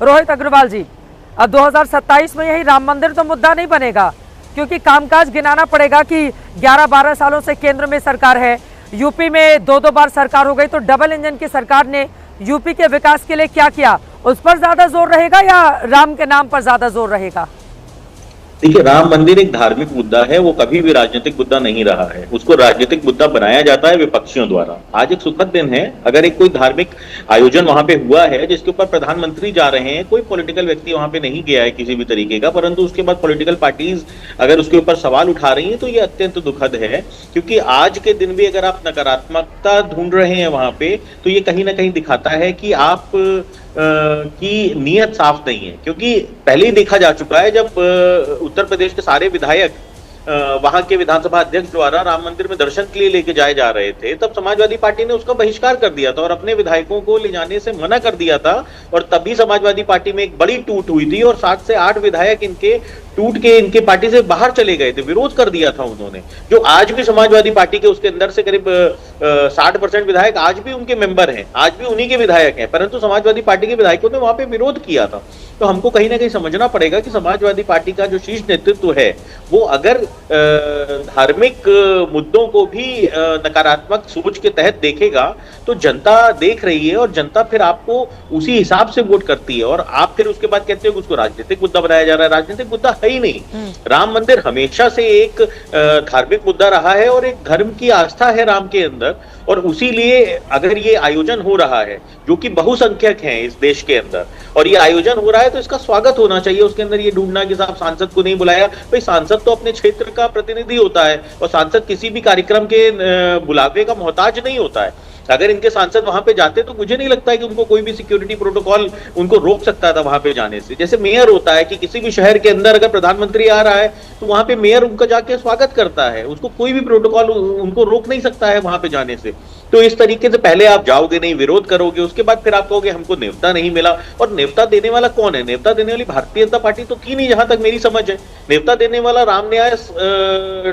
रोहित अग्रवाल जी, अब 2027 में यही राम मंदिर तो मुद्दा नहीं बनेगा, क्योंकि कामकाज गिनाना पड़ेगा कि 11-12 सालों से केंद्र में सरकार है, यूपी में 2-2 बार सरकार हो गई, तो डबल इंजन की सरकार ने यूपी के विकास के लिए क्या किया, उस पर ज्यादा जोर रहेगा या राम के नाम पर ज्यादा जोर रहेगा? देखिए, राम मंदिर एक धार्मिक मुद्दा है, वो कभी भी राजनीतिक मुद्दा नहीं रहा है। उसको राजनीतिक मुद्दा बनाया जाता है विपक्षियों द्वारा। आज एक सुखद दिन है, अगर एक कोई धार्मिक आयोजन वहां पे हुआ है जिसके ऊपर प्रधानमंत्री जा रहे हैं, कोई पॉलिटिकल व्यक्ति वहां पे नहीं गया है किसी भी तरीके का, परंतु उसके बाद पॉलिटिकल पार्टीज अगर उसके ऊपर सवाल उठा रही है तो ये अत्यंत दुखद है। क्योंकि आज के दिन भी अगर आप नकारात्मकता ढूंढ रहे हैं वहां पे, तो ये कहीं ना कहीं दिखाता है कि आप की नीयत साफ नहीं है। क्योंकि पहले ही देखा जा चुका है, जब उत्तर प्रदेश के सारे विधायक वहां के विधानसभा अध्यक्ष द्वारा राम मंदिर में दर्शन के लिए लेके जाए जा रहे थे, तब समाजवादी पार्टी ने उसका बहिष्कार कर दिया था और अपने विधायकों को ले जाने से मना कर दिया था। और तभी समाजवादी पार्टी में एक बड़ी टूट हुई थी और 7 से 8 विधायक इनके टूट के इनके पार्टी से बाहर चले गए थे, विरोध कर दिया था उन्होंने। जो आज भी समाजवादी पार्टी के उसके अंदर से करीब 60% विधायक आज भी उनके मेंबर हैं, आज भी उन्हीं के विधायक हैं, परंतु समाजवादी पार्टी के विधायकों ने वहां पे विरोध किया था। तो हमको कहीं ना कहीं समझना पड़ेगा कि समाजवादी पार्टी का जो शीर्ष नेतृत्व है, वो अगर धार्मिक मुद्दों को भी नकारात्मक सोच के तहत देखेगा, तो जनता देख रही है और जनता फिर आपको उसी हिसाब से वोट करती है। और आप फिर उसके बाद कहते हो कि उसको राजनीतिक मुद्दा बनाया जा रहा है। राजनीतिक मुद्दा है ही नहीं। राम मंदिर हमेशा से एक धार्मिक मुद्दा रहा है और एक धर्म की आस्था है राम के अंदर। और उसी लिए अगर ये आयोजन हो रहा है, जो कि बहुसंख्यक हैं इस देश के अंदर, और ये आयोजन हो रहा है, तो इसका स्वागत होना चाहिए। उसके अंदर ये ढूंढना कि साहब सांसद को नहीं बुलाया, भाई सांसद तो अपने क्षेत्र का प्रतिनिधि होता है और सांसद किसी भी कार्यक्रम के बुलावे का मोहताज नहीं होता है। अगर इनके सांसद वहां पे जाते तो मुझे नहीं लगता है कि उनको कोई भी सिक्योरिटी प्रोटोकॉल उनको रोक सकता था वहां पे जाने से। जैसे मेयर होता है कि किसी भी शहर के अंदर अगर प्रधानमंत्री आ रहा है तो वहां पे मेयर उनका जाके स्वागत करता है, उसको कोई भी प्रोटोकॉल उनको रोक नहीं सकता है वहां पे जाने से। तो इस तरीके से पहले आप जाओगे नहीं, विरोध करोगे, उसके बाद फिर आप कहोगे हमको न्योता नहीं मिला। और न्योता देने वाला कौन है? न्योता देने वाली भारतीय जनता पार्टी तो थी नहीं, जहां तक मेरी समझ है। न्योता देने वाला राम न्यास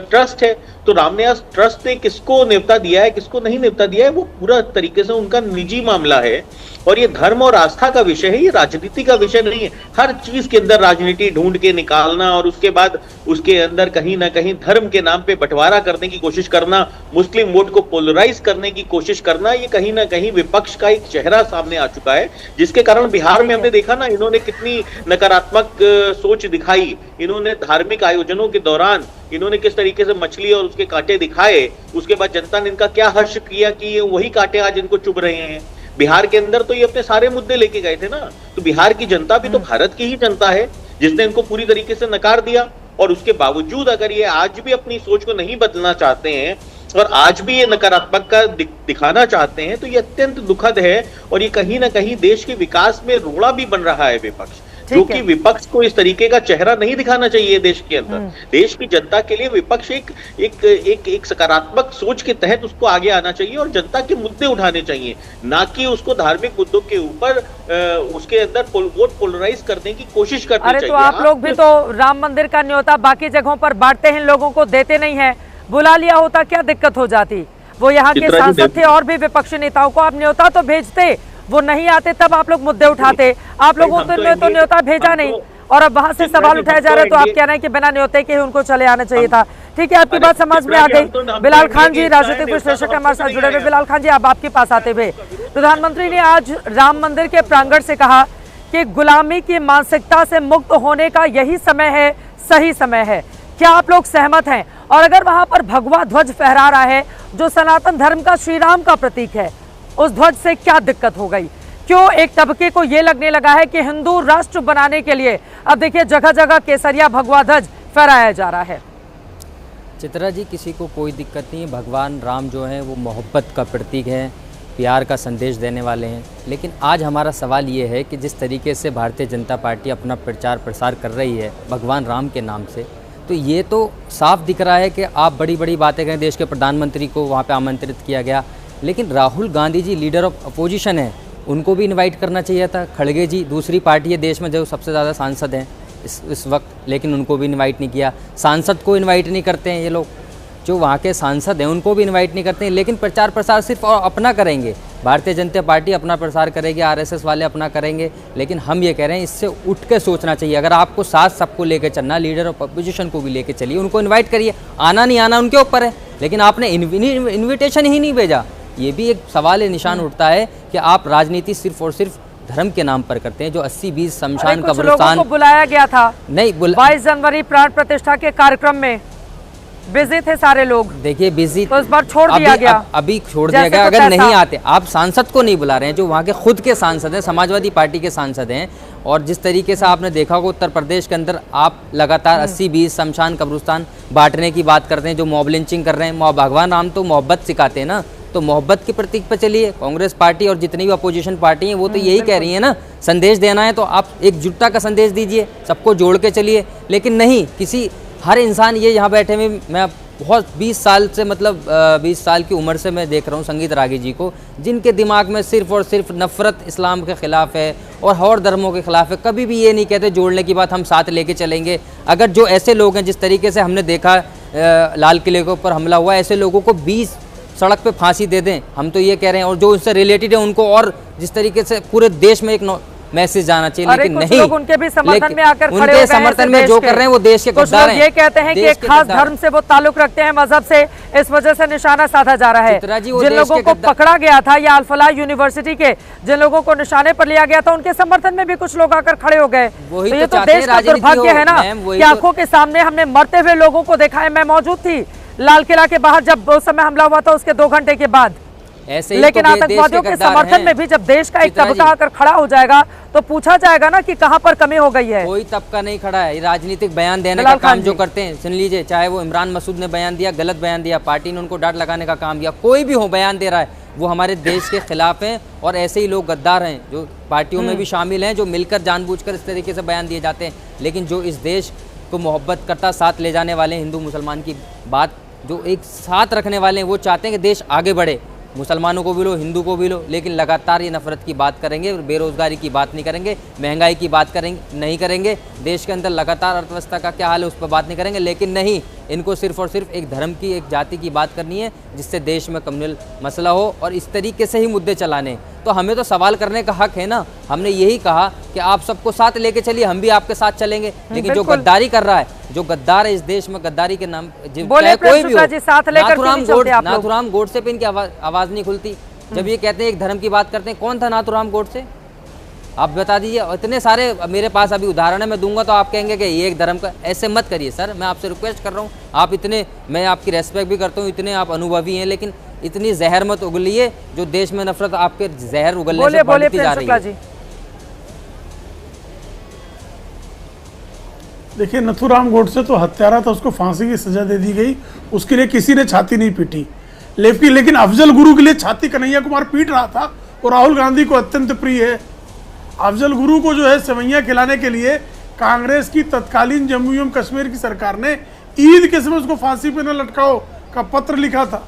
ट्रस्ट है। तो राम न्यास ट्रस्ट ने किसको न्योता दिया है, किसको नहीं न्योता दिया है, वो पूरा तरीके से उनका निजी मामला है। और ये धर्म और आस्था का विषय है, ये राजनीति का विषय नहीं है। हर चीज के अंदर राजनीति ढूंढ के निकालना और उसके बाद उसके अंदर कहीं ना कहीं धर्म के नाम पे बंटवारा करने की कोशिश करना, मुस्लिम वोट को पोलराइज करने की कोशिश करना, ये कहीं ना कहीं विपक्ष का एक चेहरा सामने आ चुका है। जिसके कारण बिहार में हमने देखा ना, इन्होंने कितनी नकारात्मक सोच दिखाई। इन्होंने धार्मिक आयोजनों के दौरान इन्होंने किस तरीके से मछली और उसके कांटे दिखाए, उसके बाद जनता ने इनका क्या हर्ष किया कि ये वही कांटे आज इनको चुभ रहे हैं। बिहार के अंदर तो ये अपने सारे मुद्दे लेके गए थे ना। तो बिहार की जनता भी तो भारत की ही जनता है, जिसने इनको पूरी तरीके से नकार दिया। और उसके बावजूद अगर ये आज भी अपनी सोच को नहीं बदलना चाहते हैं और आज भी ये नकारात्मकता दिखाना चाहते हैं, तो ये अत्यंत दुखद है। और ये कहीं ना कहीं देश के विकास में रोड़ा भी बन रहा है विपक्ष, जो कि विपक्ष को इस तरीके का चेहरा नहीं दिखाना चाहिए देश के अंदर। देश की जनता के लिए विपक्ष एक सकारात्मक सोच के तहत उसको आगे आना चाहिए और जनता के मुद्दे उठाने चाहिए, ना कि उसको धार्मिक मुद्दों के ऊपर उसके अंदर वोट पोलराइज करने की कोशिश करनी चाहिए। अरे तो आप लोग भी तो राम मंदिर का न्योता बाकी जगहों पर बांटते हैं, लोगों को देते नहीं है। बुला लिया होता क्या दिक्कत हो जाती? वो यहाँ के सांसद थे और भी विपक्षी नेताओं को आप न्योता तो भेजते, वो नहीं आते तब आप लोग मुद्दे उठाते। आप लोगों ने तो न्योता भेजा नहीं और अब वहां से सवाल उठाए जा रहे हैं, तो आप कह रहे हैं कि बिना न्योते के ही उनको चले आना चाहिए था। ठीक है, आपकी बात समझ में आ गई। बिलाल खान जी राजनीतिक विश्लेषक हमारे साथ जुड़े हुए। बिलाल खान जी, अब आपके पास आते हुए, प्रधानमंत्री ने आज राम मंदिर के प्रांगण से कहा कि गुलामी की मानसिकता से मुक्त होने का यही समय है, सही समय है। क्या आप लोग सहमत हैं? और अगर वहां पर भगवा ध्वज फहरा रहा है जो सनातन धर्म का, श्री राम का प्रतीक है, उस ध्वज से क्या दिक्कत हो गई? क्यों एक तबके को ये लगने लगा है कि हिंदू राष्ट्र बनाने के लिए अब देखिए जगह जगह केसरिया भगवा ध्वज फहराया जा रहा है? चित्रा जी, किसी को कोई दिक्कत नहीं है। भगवान राम जो हैं वो मोहब्बत का प्रतीक है, प्यार का संदेश देने वाले हैं। लेकिन आज हमारा सवाल ये है कि जिस तरीके से भारतीय जनता पार्टी अपना प्रचार प्रसार कर रही है भगवान राम के नाम से, तो ये तो साफ दिख रहा है कि आप बड़ी बड़ी बातें करें। देश के प्रधानमंत्री को वहाँ पे आमंत्रित किया गया, लेकिन Rahul Gandhi ji leader of opposition है, उनको भी इनवाइट करना चाहिए था। खड़गे जी दूसरी पार्टी है देश में जो सबसे ज़्यादा सांसद हैं इस वक्त, लेकिन उनको भी इनवाइट नहीं किया। सांसद को इनवाइट नहीं करते हैं ये लोग, जो वहाँ के सांसद हैं उनको भी इनवाइट नहीं करते हैं, लेकिन प्रचार प्रसार सिर्फ और अपना करेंगे। भारतीय जनता पार्टी अपना प्रसार करेगी, आरएसएस वाले अपना करेंगे, लेकिन हम ये कह रहे हैं इससे उठ के सोचना चाहिए। अगर आपको साथ सबको लेकर चलना, लीडर ऑफ अपोजिशन को भी लेकर चलिए, उनको इनवाइट करिए, आना नहीं आना उनके ऊपर है, लेकिन आपने इन्विटेशन ही नहीं भेजा। ये भी एक सवाल निशान उठता है कि आप राजनीति सिर्फ और सिर्फ धर्म के नाम पर करते हैं। जो 80-20 शमशान कब्रिस्तान को बुलाया गया था नहीं 22 जनवरी प्राण प्रतिष्ठा के कार्यक्रम में, बिजी थे सारे लोग। देखिए बिजी तो इस बार छोड़ दिया गया। अभी छोड़ दिया गया। अगर नहीं आते, आप सांसद को नहीं बुला रहे हैं, जो वहाँ के खुद के सांसद हैं, समाजवादी पार्टी के सांसद हैं, और जिस तरीके से आपने देखा होगा उत्तर प्रदेश के अंदर आप लगातार 80-20 शमशान कब्रिस्तान बांटने की बात करते हैं, जो मॉब लिंचिंग कर रहे हैं। भगवान राम तो मोहब्बत सिखाते हैं ना, तो मोहब्बत के प्रतीक पर चलिए। कांग्रेस पार्टी और जितनी भी अपोजिशन पार्टी हैं वो तो यही कह रही है ना, संदेश देना है तो आप एकजुटता का संदेश दीजिए, सबको जोड़ के चलिए। लेकिन नहीं, किसी हर इंसान ये यहाँ बैठे हुए, मैं बहुत 20 साल से, मतलब 20 साल की उम्र से मैं देख रहा हूँ संगीत रागी जी को, जिनके दिमाग में सिर्फ और सिर्फ नफ़रत इस्लाम के ख़िलाफ़ है और धर्मों के ख़िलाफ़ है। कभी भी ये नहीं कहते जोड़ने की बात हम साथ लेके चलेंगे। अगर जो ऐसे लोग हैं, जिस तरीके से हमने देखा लाल किले के ऊपर हमला हुआ, ऐसे लोगों को 20 सड़क पे फांसी दे दें, हम तो ये कह रहे हैं। और जो उससे रिलेटेड है उनको, और जिस तरीके से पूरे देश में एक मैसेज जाना चाहिए, लेकिन नहीं, लोग उनके भी समर्थन में आकर खड़े हो गए उनके समर्थन में जो कर रहे हैं वो देश के गद्दार हैं। ये कहते हैं कि एक खास धर्म से वो ताल्लुक रखते हैं, मजहब से, इस वजह से निशाना साधा जा रहा है। जिन लोगों को पकड़ा गया था, या अल-फलाह यूनिवर्सिटी के जिन लोगों को निशाने पर लिया गया था, उनके समर्थन में भी कुछ लोग आकर खड़े हो गए। तो ये तो देश का दुर्भाग्य है ना कि आंखों के सामने हमने मरते हुए लोगों को देखा है। मैं मौजूद थी लाल किला के बाहर जब उस समय हमला हुआ था, उसके 2 घंटे के बाद। लेकिन आतंकवादियों के समर्थन में भी जब देश का एक तबका आकर खड़ा हो जाएगा तो पूछा जाएगा ना कि कहां पर कमी हो गई है। कोई तबका नहीं खड़ा है। राजनीतिक बयान देने का काम जो करते हैं, सुन लीजिए, चाहे वो इमरान मसूद ने बयान दिया, गलत बयान दिया, पार्टी ने उनको डांट लगाने का काम किया, कोई भी हो बयान दे रहा है, वो हमारे देश के खिलाफ हैं। और ऐसे ही लोग गद्दार हैं जो पार्टियों में भी शामिल हैं, जो मिलकर जानबूझकर इस तरीके से बयान दिए जाते हैं। लेकिन जो इस देश को मोहब्बत करता, साथ ले जाने वाले, हिंदू मुसलमान की बात जो एक साथ रखने वाले हैं, वो चाहते हैं कि देश आगे बढ़े, मुसलमानों को भी लो, हिंदू को भी लो। लेकिन लगातार ये नफरत की बात करेंगे, बेरोजगारी की बात नहीं करेंगे, महंगाई की बात नहीं करेंगे, देश के अंदर लगातार अर्थव्यवस्था का क्या हाल है उस पर बात नहीं करेंगे। लेकिन नहीं, इनको सिर्फ और सिर्फ एक धर्म की, एक जाति की बात करनी है, जिससे देश में कम्युनल मसला हो, और इस तरीके से ही मुद्दे चलाने। तो हमें तो सवाल करने का हक है ना। हमने यही कहा कि आप सबको साथ लेके चलिए, हम भी आपके साथ चलेंगे। लेकिन जो गद्दारी कर रहा है, जो गद्दार है इस देश में, गद्दारी के नाम कोई भी हो, नाथुराम गोडसे पे इनकी आवाज नहीं खुलती। जब ये कहते हैं एक धर्म की बात करते हैं, कौन था नाथुराम गोडसे? आप बता दीजिए। इतने सारे मेरे पास अभी उदाहरण है, मैं दूंगा तो आप कहेंगे कि ये एक धर्म का। ऐसे मत करिए सर, मैं आपसे रिक्वेस्ट कर रहा हूँ। आप इतने, मैं आपकी रेस्पेक्ट भी करता हूँ, इतने आप अनुभवी हैं, लेकिन इतनी जहर मत उगलिए जो देश में नफरत आपके जहर उगलने से बढ़ती जा रही है। देखिए, नथुराम गोडसे तो हत्यारा था, उसको फांसी की सजा दे दी गई, उसके लिए किसी ने छाती नहीं पीटी। लेकिन अफजल गुरु के लिए छाती कन्हैया कुमार पीट रहा था, और राहुल गांधी को अत्यंत प्रिय है। अफजल गुरु को जो है सेवैयां खिलाने के लिए कांग्रेस की तत्कालीन जम्मू एवं कश्मीर की सरकार ने ईद के समय उसको फांसी पे न लटकाओ का पत्र लिखा था।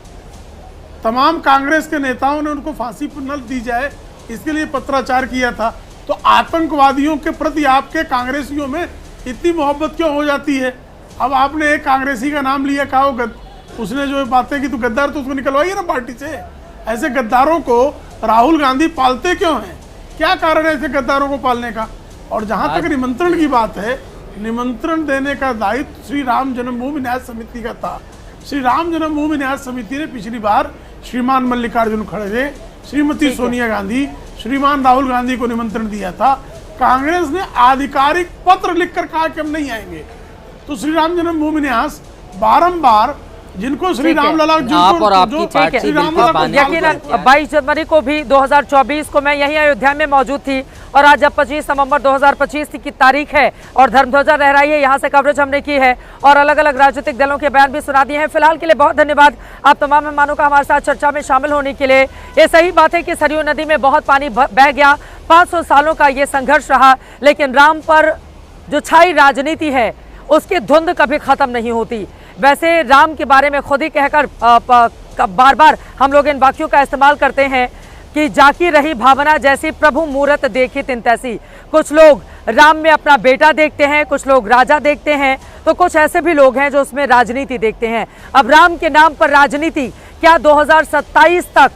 तमाम कांग्रेस के नेताओं ने उनको फांसी पर न दी जाए, इसके लिए पत्राचार किया था। तो आतंकवादियों के प्रति आपके कांग्रेसियों में इतनी मोहब्बत क्यों हो जाती है? अब आपने एक कांग्रेसी का नाम लिया, कहा उसने जो बातें की, तो गद्दार, तो उसको निकलवाइए ना पार्टी से। ऐसे गद्दारों को राहुल गांधी पालते क्यों हैं? क्या कारण है ऐसे गद्दारों को पालने का? और जहां तक निमंत्रण की बात है, निमंत्रण देने का दायित्व श्री राम जन्मभूमि न्यास समिति का था। श्री राम जन्मभूमि न्यास समिति ने पिछली बार श्रीमान मल्लिकार्जुन खड़गे, श्रीमती सोनिया गांधी, श्रीमान राहुल गांधी को निमंत्रण दिया था। कांग्रेस ने आधिकारिक पत्र लिखकर कहा कि हम नहीं आएंगे। तो श्री राम जन्मभूमि न्यास बारंबार, जिनको श्री रामलला, यकीनन 22 जनवरी को भी 2024 को मैं यहीं अयोध्या में मौजूद थी, और आज जब 25 नवंबर 2025 की तारीख है और धर्मध्वजा लहराई है, यहाँ से कवरेज हमने की है और अलग अलग राजनीतिक दलों के बयान भी सुना दिए हैं। फिलहाल के लिए बहुत धन्यवाद आप तमाम मेहमानों का हमारे साथ चर्चा में शामिल होने के लिए। ये सही बात है कि सरयू नदी में बहुत पानी बह गया, 500 सालों का ये संघर्ष रहा, लेकिन राम पर जो छाई राजनीति है उसकी धुंध कभी खत्म नहीं होती। वैसे राम के बारे में खुद ही कहकर बार बार हम लोग इन वाक्यों का इस्तेमाल करते हैं कि जाकी रही भावना जैसी, प्रभु मूरत देखी तिन तैसी। कुछ लोग राम में अपना बेटा देखते हैं, कुछ लोग राजा देखते हैं, तो कुछ ऐसे भी लोग हैं जो उसमें राजनीति देखते हैं। अब राम के नाम पर राजनीति क्या 2027 तक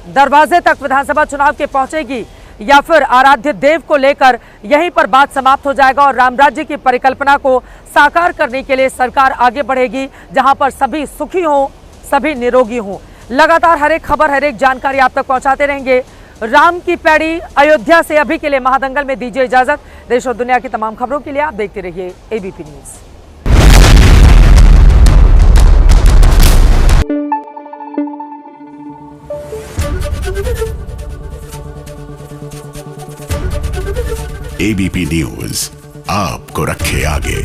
दरवाजे तक विधानसभा चुनाव के पहुंचेगी या फिर आराध्य देव को लेकर यहीं पर बात समाप्त हो जाएगा और राम राज्य की परिकल्पना को साकार करने के लिए सरकार आगे बढ़ेगी, जहां पर सभी सुखी हों, सभी निरोगी हों। लगातार हर एक खबर, हर एक जानकारी आप तक पहुंचाते रहेंगे। राम की पैड़ी अयोध्या से अभी के लिए महादंगल में दीजिए इजाजत। देश और दुनिया की तमाम खबरों के लिए आप देखते रहिए एबीपी न्यूज। एबीपी न्यूज आपको रखे आगे।